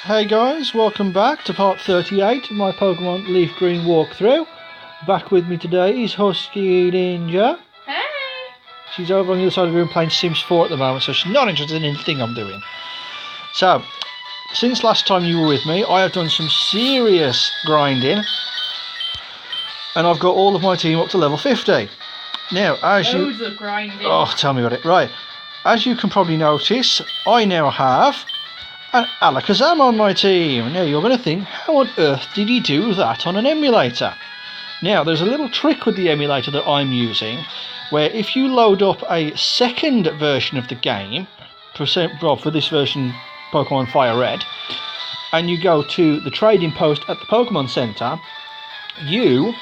Hey guys, welcome back to part 38 of my Pokemon Leaf Green walkthrough. Back with me today is Huskeyninja. Hey! She's over on the other side of the room playing Sims 4 at the moment, so she's not interested in anything I'm doing. So, since last time you were with me, I have done some serious grinding, and I've got all of my team up to level 50. Now, Loads of grinding. Oh, tell me about it. Right, as you can probably notice, I now have an Alakazam on my team. Now you're going to think, how on earth did he do that on an emulator? Now there's a little trick with the emulator that I'm using, where if you load up a second version of the game, for this version Pokemon Fire Red, and you go to the trading post at the Pokemon Center, you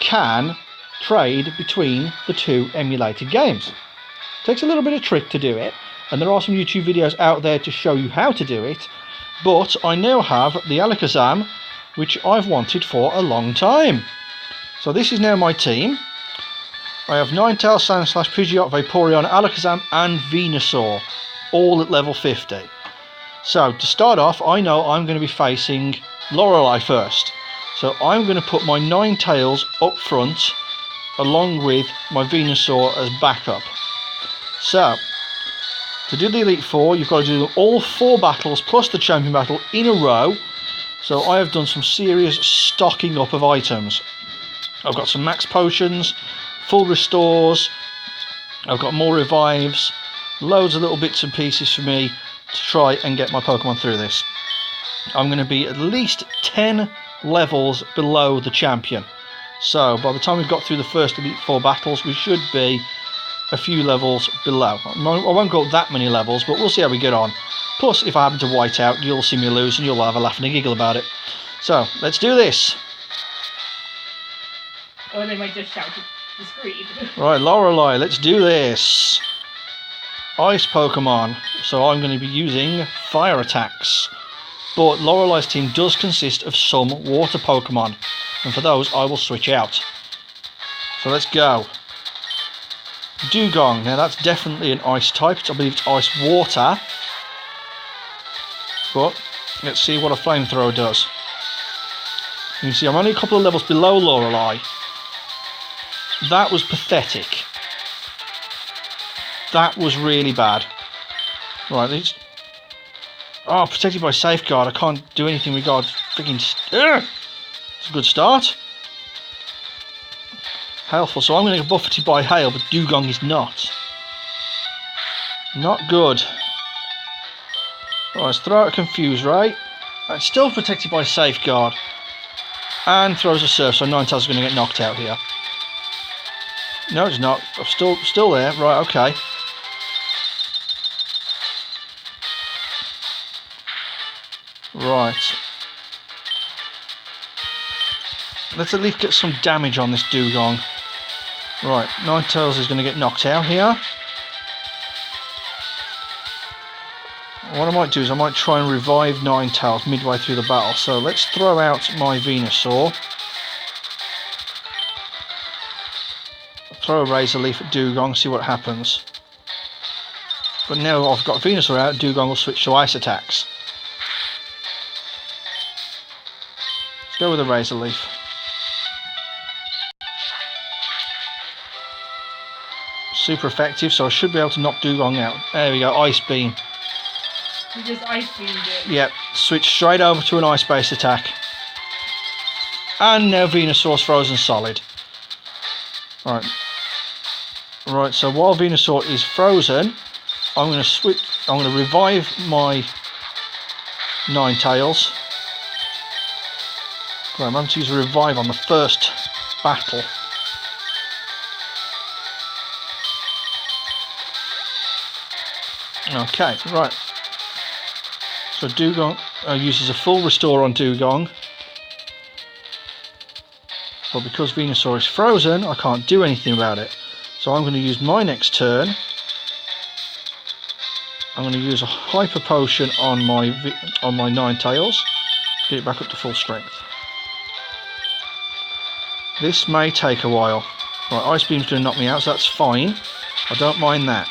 can trade between the two emulated games. Takes a little bit of trick to do it, and there are some YouTube videos out there to show you how to do it, but I now have the Alakazam, which I've wanted for a long time. So this is now my team. I have Ninetales, Sandslash, Pidgeot, Vaporeon, Alakazam and Venusaur, all at level 50. So to start off, I know I'm going to be facing Loreli first. So I'm going to put my Ninetales up front, along with my Venusaur as backup. So, to do the Elite Four, you've got to do all 4 battles plus the champion battle in a row. So I have done some serious stocking up of items. I've got some max potions, full restores, I've got more revives, loads of little bits and pieces for me to try and get my Pokemon through this. I'm going to be at least 10 levels below the champion. So by the time we've got through the first Elite Four battles, we should be a few levels below. I won't go that many levels, but we'll see how we get on. Plus, if I happen to white out, you'll see me lose and you'll have a laugh and a giggle about it. So, let's do this. Or they might just shout the scream. Right, Loreli, let's do this. Ice Pokemon, so I'm going to be using fire attacks. But Loreli's team does consist of some water Pokemon, and for those I will switch out. So let's go. Dugong, now that's definitely an ice type, I believe it's ice water, but let's see what a flamethrower does. You can see I'm only a couple of levels below Loreli. That was pathetic. That was really bad. Right, these... Oh, protected by safeguard, I can't do anything regarding freaking... It's a good start. Hailful, so I'm going to get buffeted by hail, but Dugong is not. Not good. Right, let's throw out a Confuse Ray. It's still protected by Safeguard. And throws a Surf, so Ninetales is going to get knocked out here. No, it's not. I'm still there. Right, okay. Right. Let's at least get some damage on this Dugong. Right, Ninetales is going to get knocked out here. What I might do is I might try and revive Ninetales midway through the battle. So let's throw out my Venusaur. Throw a Razor Leaf at Dugong, see what happens. But now I've got Venusaur out, Dugong will switch to ice attacks. Let's go with a Razor Leaf. Super effective, so I should be able to knock Dugong out. There we go, Ice Beam. You just ice beamed it. Yep, switch straight over to an ice-based attack. And now Venusaur's frozen solid. Right. Right, so while Venusaur is frozen, I'm going to revive my Ninetales. Right, I'm going to use a revive on the first battle. Okay, right. So Dugong uses a full restore on Dugong. But because Venusaur is frozen, I can't do anything about it. So I'm going to use my next turn. I'm going to use a Hyper Potion on my Ninetales. Get it back up to full strength. This may take a while. Right, Ice Beam's going to knock me out, so that's fine. I don't mind that.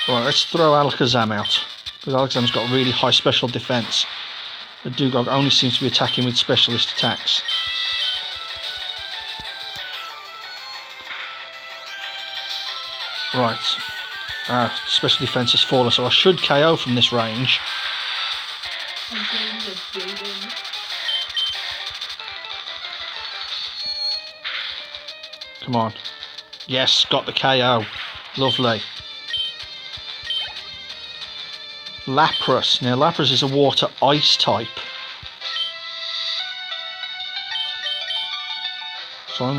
Right, let's throw Alakazam out. Because Alakazam's got really high special defense. The Dugong only seems to be attacking with specialist attacks. Right. Special defense has fallen, so I should KO from this range. Come on. Yes, got the KO. Lovely. Lapras. Now Lapras is a water ice type. So I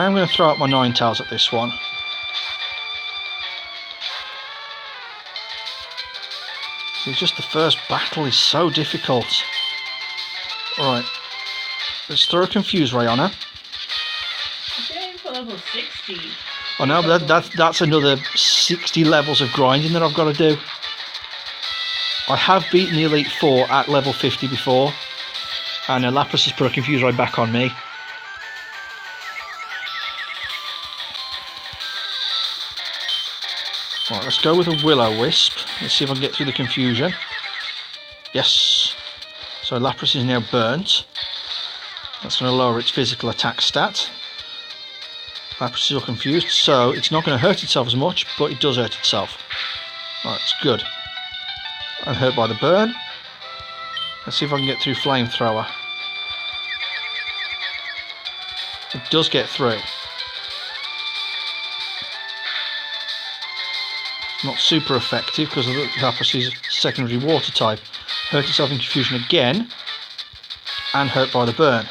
am going to throw out my Ninetales at this one. It's just the first battle is so difficult. Right. Let's throw a Confuse Ray on her. I'm going for level 60. I know, but that's another 60 levels of grinding that I've got to do. I have beaten the Elite Four at level 50 before. And Lapras has put a Confuse Ray back on me. Right, let's go with a Will-O-Wisp. Let's see if I can get through the confusion. Yes. So Lapras is now burnt. That's going to lower its physical attack stat. Lapras is all confused, so it's not going to hurt itself as much, but it does hurt itself. Right, it's good. I'm hurt by the burn. Let's see if I can get through Flamethrower. It does get through. Not super effective because of the Lapras is secondary water type. Hurt itself in confusion again, and hurt by the burn.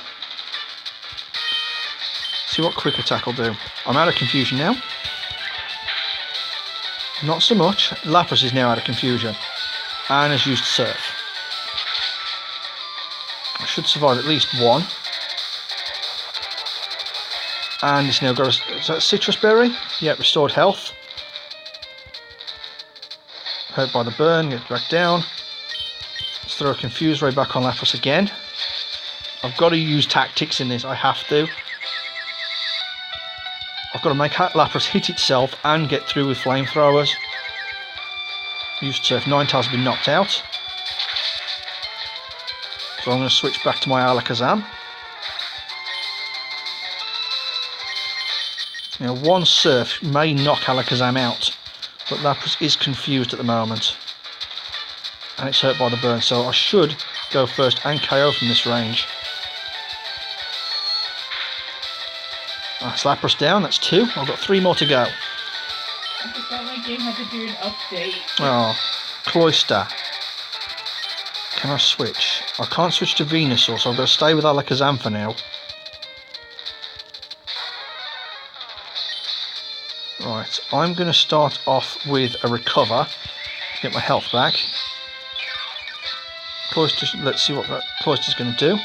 See what quick attack will do. I'm out of confusion now. Not so much. Lapras is now out of confusion and has used Surf. I should survive at least one. And it's now got a, is that a Citrus Berry? Yeah, restored health. Hurt by the burn, get back down. Let's throw a Confuse Ray back on Lapras again. I've got to use tactics in this, I have to. I've got to make Lapras hit itself and get through with Flamethrowers. Used Surf, Ninetales has been knocked out. So I'm going to switch back to my Alakazam. Now one Surf may knock Alakazam out, but Lapras is confused at the moment. And it's hurt by the burn, so I should go first and KO from this range. That's Lapras down, that's 2. I've got 3 more to go. I just thought my game had to do an update. Oh, Cloyster. Can I switch? I can't switch to Venusaur, so I've got to stay with Alakazam for now. Right, I'm going to start off with a Recover to get my health back. Cloyster, let's see what that Cloyster's going to do.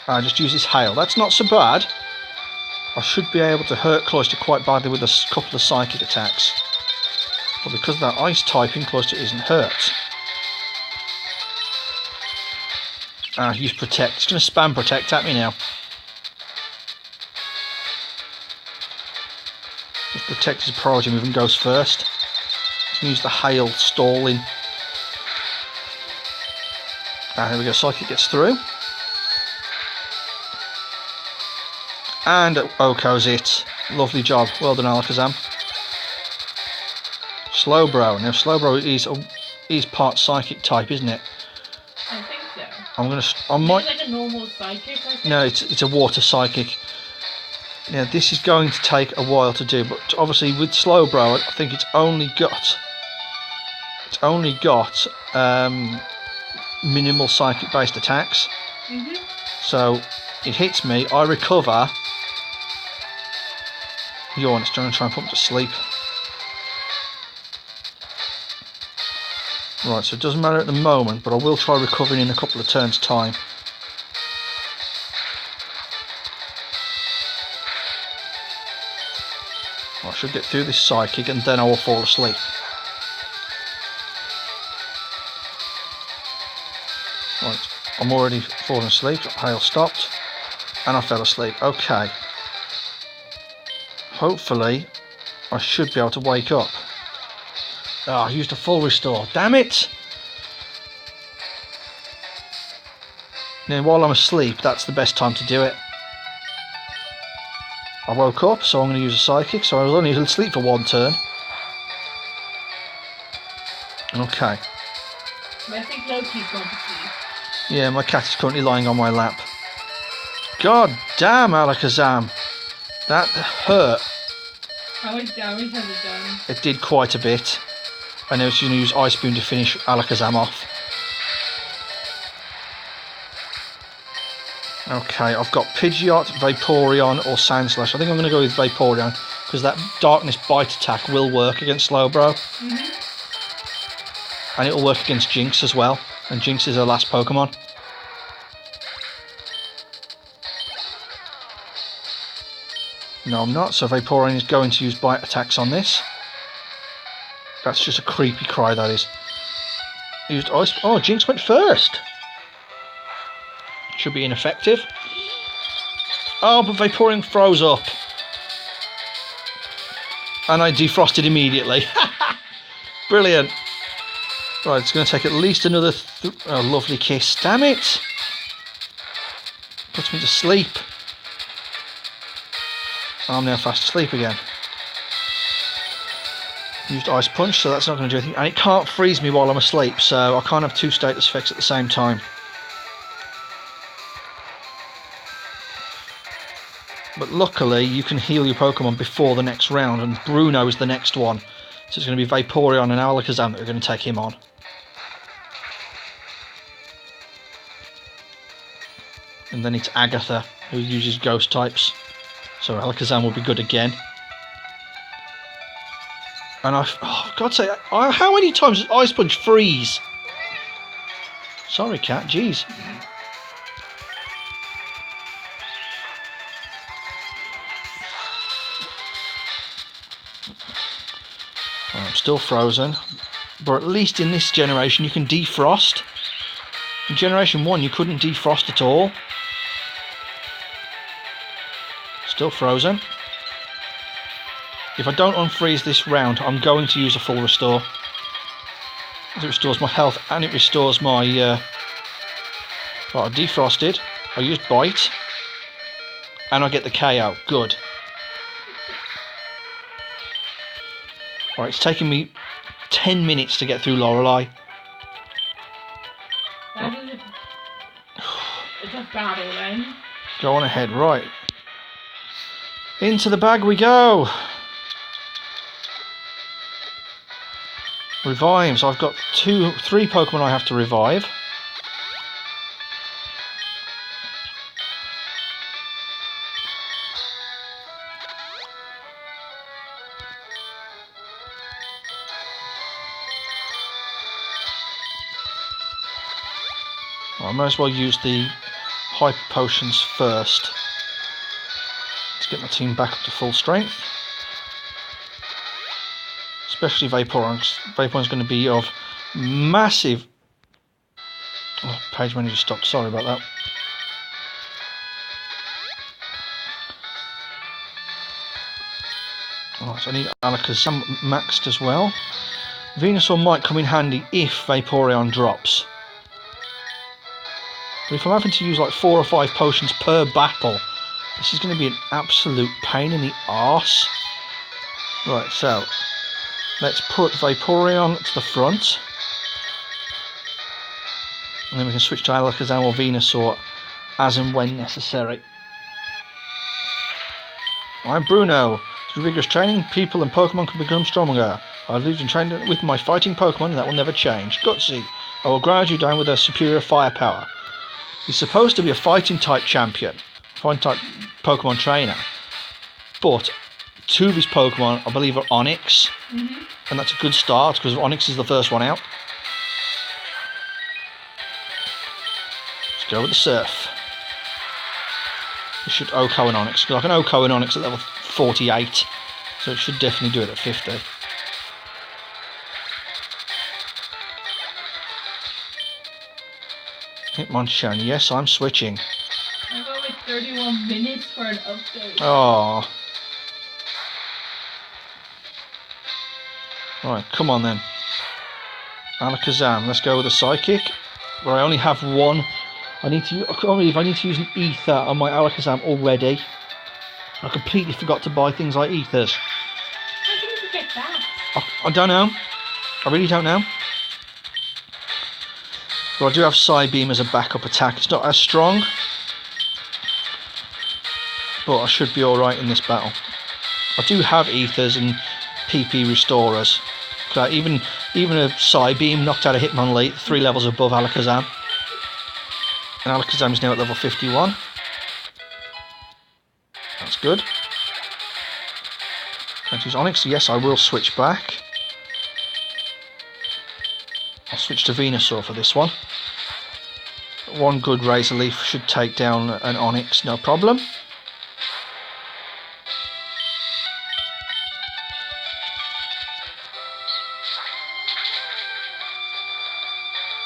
I just use this Hail. That's not so bad. I should be able to hurt Cloyster quite badly with a couple of Psychic attacks. But because of that Ice typing, Cloyster isn't hurt. Use Protect. It's going to spam Protect at me now. Just Protect is a priority move and goes first. Let's use the Hail stalling. Here we go, Psychic gets through. And Oko's it. Lovely job. Well done, Alakazam. Slowbro. Now, Slowbro is part Psychic type, isn't it? I think so. I might. Is it like a normal Psychic? I think? No, it's a Water Psychic. Now, this is going to take a while to do, but obviously with Slowbro, I think it's only got minimal Psychic-based attacks. So it hits me. I recover. Yawn, it's trying to put him to sleep. Right, so it doesn't matter at the moment, but I will try recovering in a couple of turns' time. I should get through this Psychic and then I will fall asleep. Right, I'm already falling asleep. Hail stopped and I fell asleep. Okay. Hopefully I should be able to wake up. Oh, I used a full restore. Damn it! Now, while I'm asleep, that's the best time to do it. I woke up, so I'm going to use a psychic, so I was only asleep for one turn. Okay. I think Loki's going to sleep. Yeah, my cat is currently lying on my lap. God damn, Alakazam. That hurt. How much damage has it done? It did quite a bit. I know she's going to use Ice Beam to finish Alakazam off. Okay, I've got Pidgeot, Vaporeon or Sandslash. I think I'm going to go with Vaporeon because that Darkness Bite attack will work against Slowbro. And it'll work against Jinx as well. And Jinx is her last Pokemon. No, I'm not. So Vaporeon is going to use Bite attacks on this. That's just a creepy cry, that is. Used Ice. Oh, Jinx went first. Should be ineffective. Oh, but Vaporeon froze up. And I defrosted immediately. Brilliant. Right, it's going to take at least another lovely kiss. Damn it! Puts me to sleep. I'm now fast asleep again. Used Ice Punch, so that's not going to do anything. And it can't freeze me while I'm asleep, so I can't have two status effects at the same time. But luckily, you can heal your Pokemon before the next round, and Bruno is the next one. So it's going to be Vaporeon and Alakazam that are going to take him on. And then it's Agatha, who uses Ghost types. So Alakazam will be good again. And oh, God's sake, how many times does Ice Punch freeze? Sorry, cat, jeez. Well, I'm still frozen. But at least in this generation you can defrost. In Generation 1 you couldn't defrost at all. Still frozen. If I don't unfreeze this round, I'm going to use a full restore. It restores my health and it restores my... Right, I defrosted. I used Bite. And I get the KO. Good. Right, it's taking me 10 minutes to get through Loreli. It's a battle then. Go on ahead, right. Into the bag we go. Revives. I've got 3 Pokemon I have to revive. I might as well use the Hyper Potions first to get my team back up to full strength. Especially Vaporeon. Vaporeon's going to be of massive... Oh, page manager stopped. Sorry about that. Alright, so I need Alakazam maxed as well. Venusaur might come in handy if Vaporeon drops. But if I'm having to use like 4 or 5 potions per battle, this is going to be an absolute pain in the arse. Right, so let's put Vaporeon to the front. And then we can switch to Alakazam or Venusaur as and when necessary. I'm Bruno. Through rigorous training, people and Pokemon can become stronger. I've lived and trained with my fighting Pokemon and that will never change. Gutsy. I will grind you down with a superior firepower. He's supposed to be a fighting type champion, fighting type Pokemon trainer, but 2 of his Pokemon, I believe, are Onix, and that's a good start because Onix is the first one out. Let's go with the Surf. It should OHKO and Onix, because I can OHKO and Onix at level 48, so it should definitely do it at 50. Hitmonchan, yes, I'm switching. I've got like 31 minutes for an update. Oh. Right, come on then. Alakazam, let's go with a Psychic. Where I only have one. I can't believe I need to use an Ether on my Alakazam already. I completely forgot to buy things like Ethers. How can you forget that? I don't know. I really don't know. But I do have Psybeam as a backup attack. It's not as strong. But I should be alright in this battle. I do have Ethers and PP Restorers. Even a Psybeam knocked out a Hitmonlee 3 levels above Alakazam. And Alakazam is now at level 51. That's good. Can't use Onyx. Yes, I will switch back. I'll switch to Venusaur for this one. One good Razor Leaf should take down an Onyx, no problem.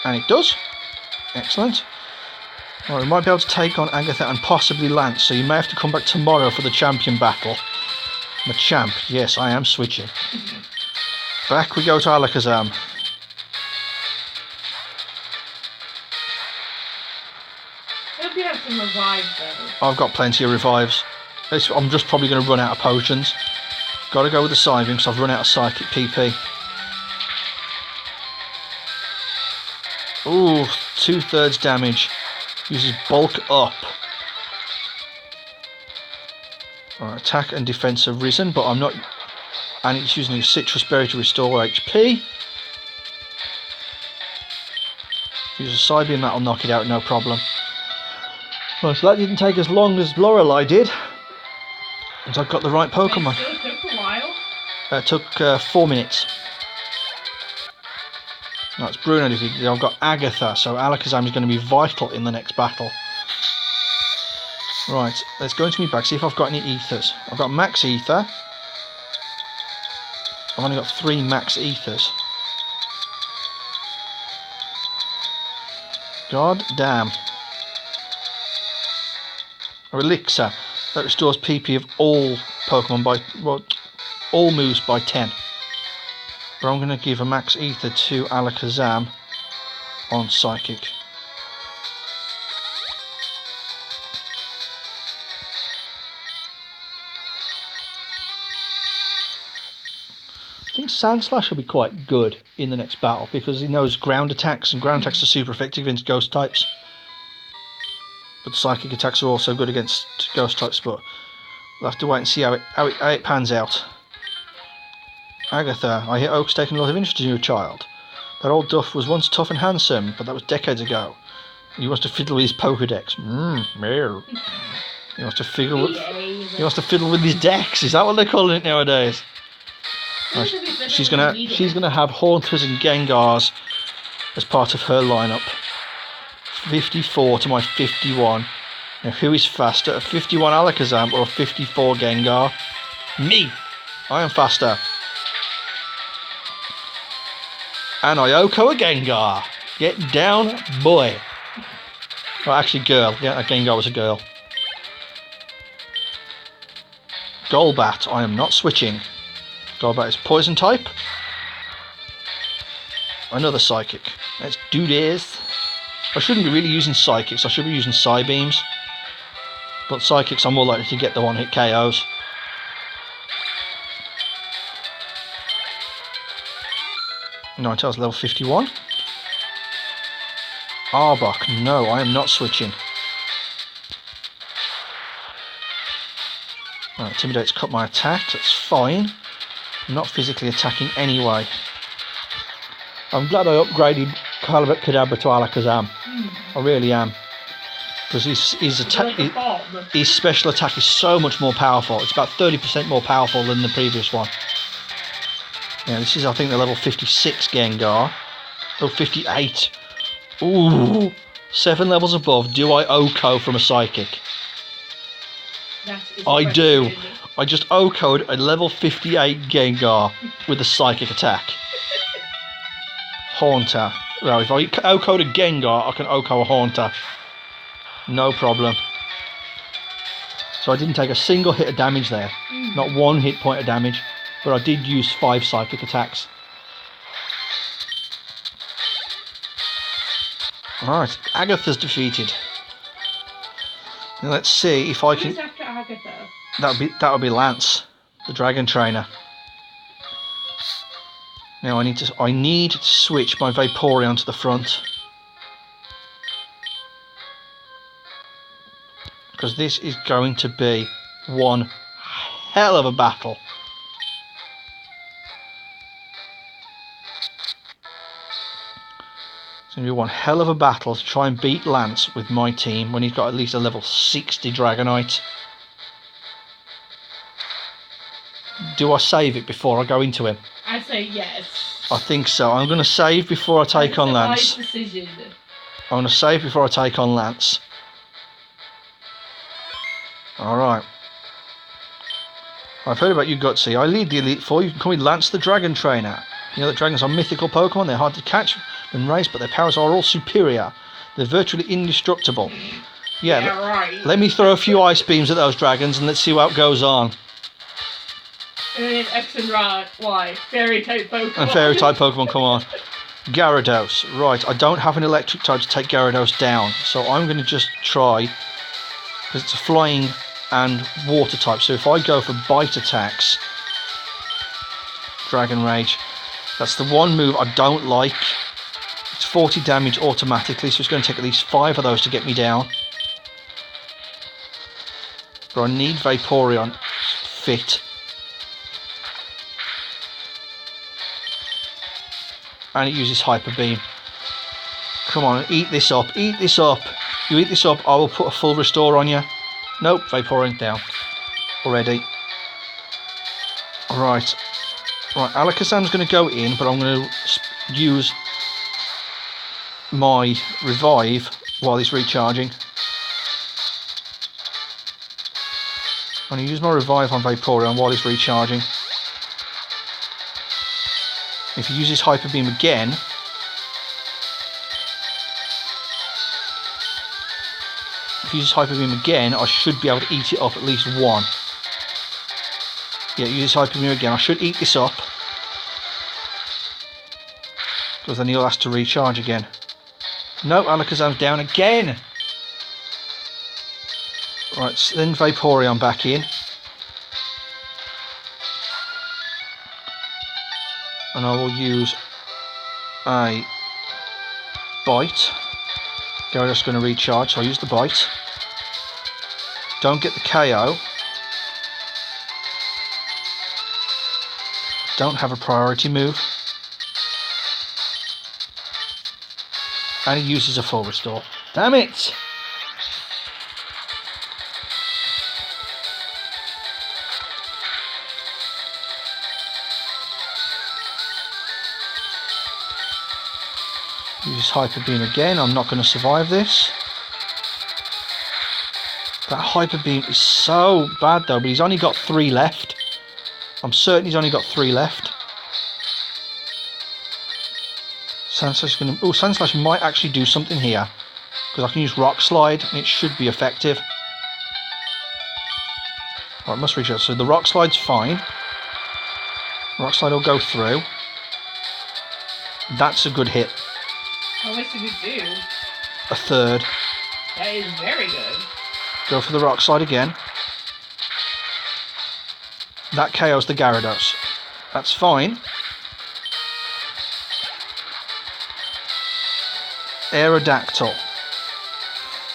And it does. Excellent. Well, we might be able to take on Agatha and possibly Lance, so you may have to come back tomorrow for the champion battle. I'm a champ. Yes, I am switching. Back we go to Alakazam. I hope you have some revives though. I've got plenty of revives. I'm just probably going to run out of potions. Got to go with the Psybeam because I've run out of Psychic PP. Ooh, 2/3 damage. Uses bulk up. Alright, attack and defense have risen, but I'm not. And it's using a Citrus Berry to restore HP. Use a Psybeam, that'll knock it out, no problem. Well, so that didn't take as long as Loreli did. And I've got the right Pokemon. It took a while. It took 4 minutes. That's Bruno defeated. I've got Agatha, so Alakazam is going to be vital in the next battle. Right, let's go into my bag, see if I've got any Ethers. I've got Max Ether. I've only got 3 Max Ethers. God damn. A Elixir that restores PP of all Pokemon by, well, all moves by 10. But I'm going to give a Max Ether to Alakazam on Psychic. I think Sand Slash will be quite good in the next battle because he knows ground attacks, and ground attacks are super effective against ghost types. But psychic attacks are also good against ghost types, but we'll have to wait and see how it pans out. Agatha, I hear Oak's taken a lot of interest in your child. That old duff was once tough and handsome, but that was decades ago. He wants to fiddle with his Pokedex. Meow. He wants to fiddle with his decks. Is that what they're calling it nowadays? She's gonna have Haunters and Gengars as part of her lineup. 54 to my 51. Now who is faster, a 51 Alakazam or a 54 Gengar? Me! I am faster. And Ayoko a Gengar. Get down, boy. Well, actually girl. Yeah, a Gengar was a girl. Golbat, I am not switching. Golbat is poison type. Another psychic. Let's do this. I shouldn't be really using psychics, I should be using Psybeams. But psychics are more likely to get the one-hit KOs. Ninetales level 51. Arbok, no, I am not switching. Right, Intimidate's cut my attack, that's fine. I'm not physically attacking anyway. I'm glad I upgraded Kadabra to Alakazam. I really am. Because his special attack is so much more powerful. It's about 30% more powerful than the previous one. Yeah, this is, I think, the level 56 Gengar. Oh, 58. Ooh. 7 levels above. Do I OHKO from a Psychic? I do. I just OHKO'd a level 58 Gengar with a Psychic attack. Haunter. Well, if I OHKO'd a Gengar, I can OHKO a Haunter. No problem. So I didn't take a single hit of damage there. Not one hit point of damage. But I did use 5 psychic attacks. Alright, Agatha's defeated. Now let's see if I can. Who's after Agatha? That'll be Lance, the dragon trainer. Now I need to switch my Vaporeon to the front. Because this is going to be one hell of a battle. It's going to be one hell of a battle to try and beat Lance with my team when he's got at least a level 60 Dragonite. Do I save it before I go into him? I say yes. I think so. I'm going to save before I take on Lance. That's a wise decision. I'm going to save before I take on Lance. Alright. I've heard about you, Gutsy. I lead the Elite Four. You can call me Lance the Dragon Trainer. You know that dragons are mythical Pokemon. They're hard to catch and race, but their powers are all superior. They're virtually indestructible. Yeah, right. Let me throw a few ice beams at those dragons and let's see what goes on. And then X and Y. Fairy type Pokemon. And fairy type Pokemon, come on. Gyarados. Right, I don't have an electric type to take Gyarados down. So I'm going to just try, because it's a flying and water type. So if I go for bite attacks, Dragon Rage, that's the one move I don't like. It's 40 damage automatically, so it's going to take at least 5 of those to get me down. But I need Vaporeon fit. And it uses Hyper Beam. Come on, eat this up, eat this up. You eat this up, I will put a full restore on you. Nope, Vaporeon down already. Right, Alakazam's going to go in, but I'm going to use my revive while he's recharging. I'm going to use my revive on Vaporeon while he's recharging. If he uses Hyper Beam again, I should be able to eat it up at least one. Yeah, use Hyper Beam again. I should eat this up, because then he'll have to recharge again. No, Alakazam's down again. Right, send Vaporeon back in. And I will use a bite. Gyarados going to recharge, so I'll use the bite. Don't get the KO. Don't have a priority move. And he uses a full restore. Damn it! Use Hyper Beam again. I'm not going to survive this. That Hyper Beam is so bad though, but he's only got 3 left. I'm certain he's only got 3 left. Sandslash's going to... Oh, Sandslash might actually do something here, because I can use Rock Slide and it should be effective. Right, must reach out. So the Rock Slide's fine. Rock Slide will go through. That's a good hit. How much did it do? A third. That is very good. Go for the Rock Slide again. That KOs the Gyarados. That's fine. Aerodactyl.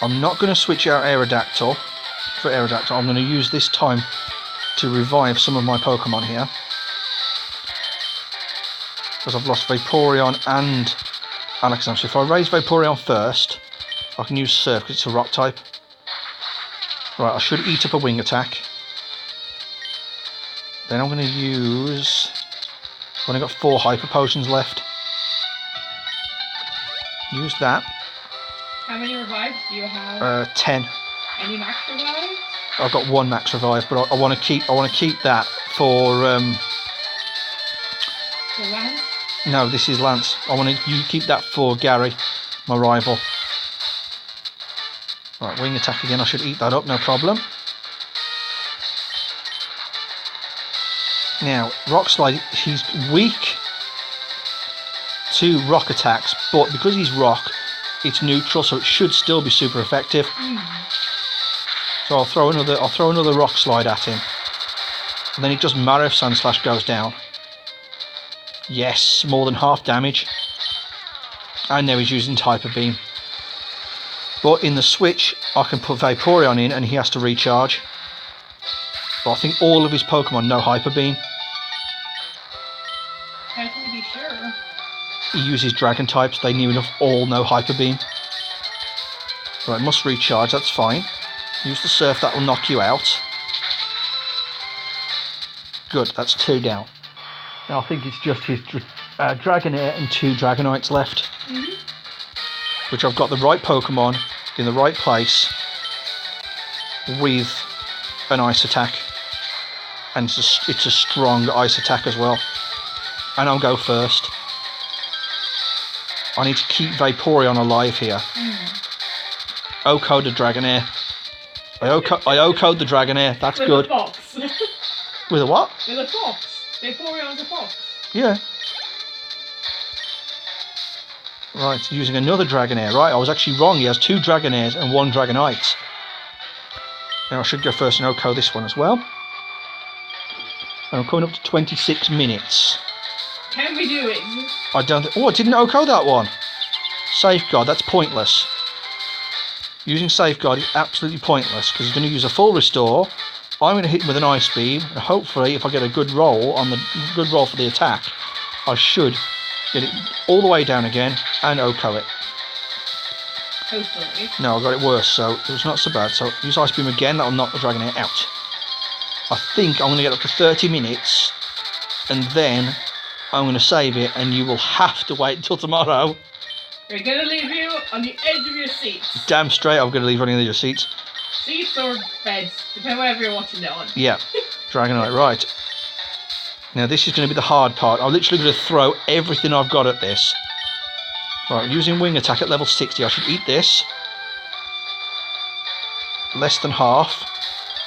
I'm not going to switch out Aerodactyl for Aerodactyl. I'm going to use this time to revive some of my Pokemon here, because I've lost Vaporeon and Alakazam. So if I raise Vaporeon first, I can use Surf because it's a rock type. Right, I should eat up a wing attack. Then I'm going to use... I've only got 4 Hyper Potions left. Use that. How many revives do you have? 10. Any max revives? I've got 1 max revive, but I want to keep that for For Lance? No, this is Lance. You keep that for Gary, my rival. Right, wing attack again. I should eat that up, no problem. Now, Rock Slide, he's weak to rock attacks, but because he's rock, it's neutral, so it should still be super effective. So I'll throw another rock slide at him. And then it doesn't matter if Sand Slash goes down. Yes, more than half damage. And now he's using Hyper Beam. But in the switch, I can put Vaporeon in and he has to recharge. But I think all of his Pokemon know Hyper Beam. How can we be sure? He uses Dragon types, they near enough all know Hyper Beam. Right, must recharge, that's fine. Use the Surf, that will knock you out. Good, that's 2 down. Now I think it's just his Dragonair and 2 Dragonites left. Which I've got the right Pokemon in the right place with an Ice attack. And it's a strong Ice attack as well. And I'll go first. I need to keep Vaporeon alive here. O-code the Dragonair. I O-code the Dragonair, that's With good. A fox. With a what? With a fox. Vaporeon's a fox. Yeah. Right, using another Dragonair. Right, I was actually wrong. He has 2 Dragonairs and 1 Dragonite. Now I should go first and O-code this one as well. And I'm coming up to 26 minutes. Can we do it? I didn't O-code that one. Safeguard, that's pointless. Using Safeguard is absolutely pointless because he's going to use a full restore. I'm going to hit him with an Ice Beam, and hopefully, if I get a good roll for the attack, I should get it all the way down again and O-code it. Hopefully. No, I got it worse, so it was not so bad. So use Ice Beam again, that'll knock the Dragonair out. I think I'm going to get up to 30 minutes, and then I'm going to save it, and you will have to wait until tomorrow. We're going to leave you on the edge of your seats. Damn straight I'm going to leave you on the edge of your seats. Seats or beds, depending on wherever you're watching it on. Yeah, Dragonite, right. Now this is going to be the hard part. I'm literally going to throw everything I've got at this. Right, using Wing Attack at level 60, I should eat this. Less than half.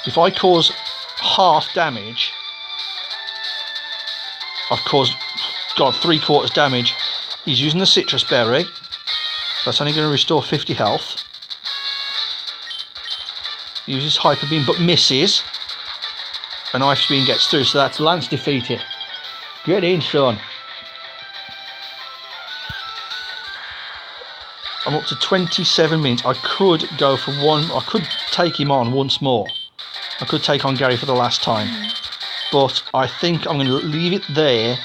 If I cause half damage, I've caused, God, 3/4 damage. He's using the Citrus Berry. That's only going to restore 50 health. Uses Hyper Beam but misses. An Ice Beam gets through, so that's Lance defeated. Get in, son. I'm up to 27 minutes. I could go for one. I could take him on once more. I could take on Gary for the last time. But I think I'm going to leave it there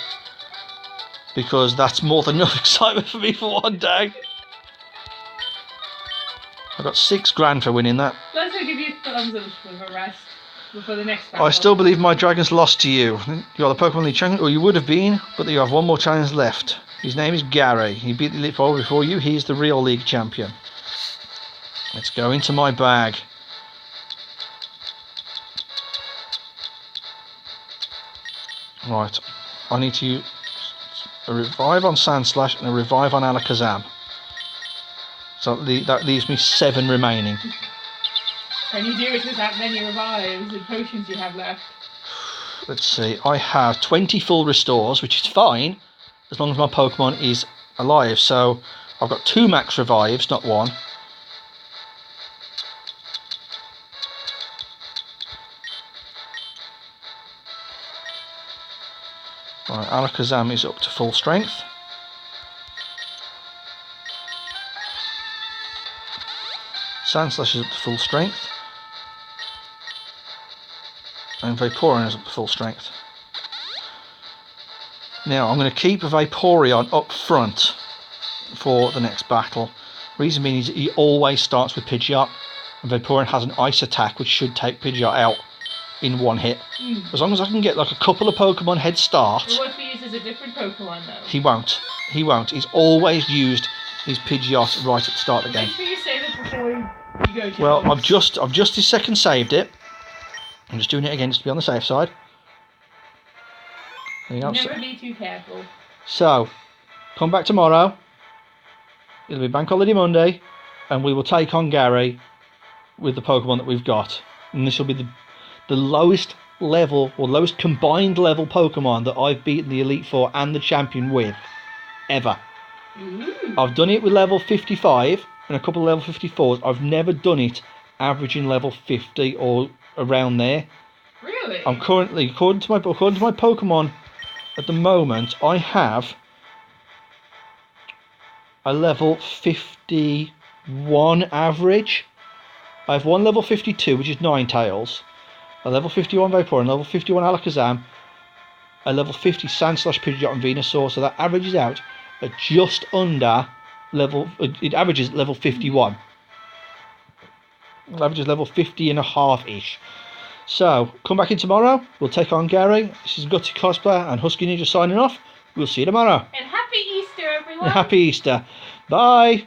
because that's more than enough excitement for me for one day. I got $6,000 for winning that. Let's give you thumbs up for a rest before the next battle. I still believe my dragon's lost to you. You are the Pokemon League champion, or you would have been, but you have one more challenge left. His name is Gary. He beat the Elite Four before you. He's the real league champion. Let's go into my bag. Right. I need to use a revive on Sandslash and a revive on Alakazam. So that leaves me 7 remaining. Can you do it with that many revives and potions you have left? Let's see. I have 20 full restores, which is fine, as long as my Pokemon is alive. So I've got 2 max revives, not 1. Right, Alakazam is up to full strength. Sandslash is up to full strength. And Vaporeon is up to full strength. Now I'm going to keep Vaporeon up front for the next battle. Reason being is he always starts with Pidgeot, and Vaporeon has an ice attack which should take Pidgeot out in one hit. As long as I can get like a couple of Pokemon head start. But what if he uses a different Pokemon though? He won't. He won't. He's always used his Pidgeot right at the start of the game. Make sure you say that before you go to Well, those. I've just this second saved it. I'm just doing it again just to be on the safe side. There you go. Never be too careful. So, come back tomorrow. It'll be Bank Holiday Monday, and we will take on Gary with the Pokemon that we've got. And this will be the lowest level, or lowest combined level Pokemon that I've beaten the Elite Four and the Champion with, ever. Ooh. I've done it with level 55 and a couple of level 54s. I've never done it averaging level 50 or around there. Really? I'm currently, according to my Pokemon at the moment, I have a level 51 average. I have one level 52, which is Ninetales, a level 51 Vaporeon, level 51 Alakazam, a level 50 Sand/Pidgeot and Venusaur, so that averages out at just under level, it averages level 51. It averages level 50 and a half-ish. So, come back in tomorrow, we'll take on Gary. This is Gutsy Cosplayer and Huskeyninja signing off. We'll see you tomorrow. And happy Easter, everyone! Happy Easter. Bye!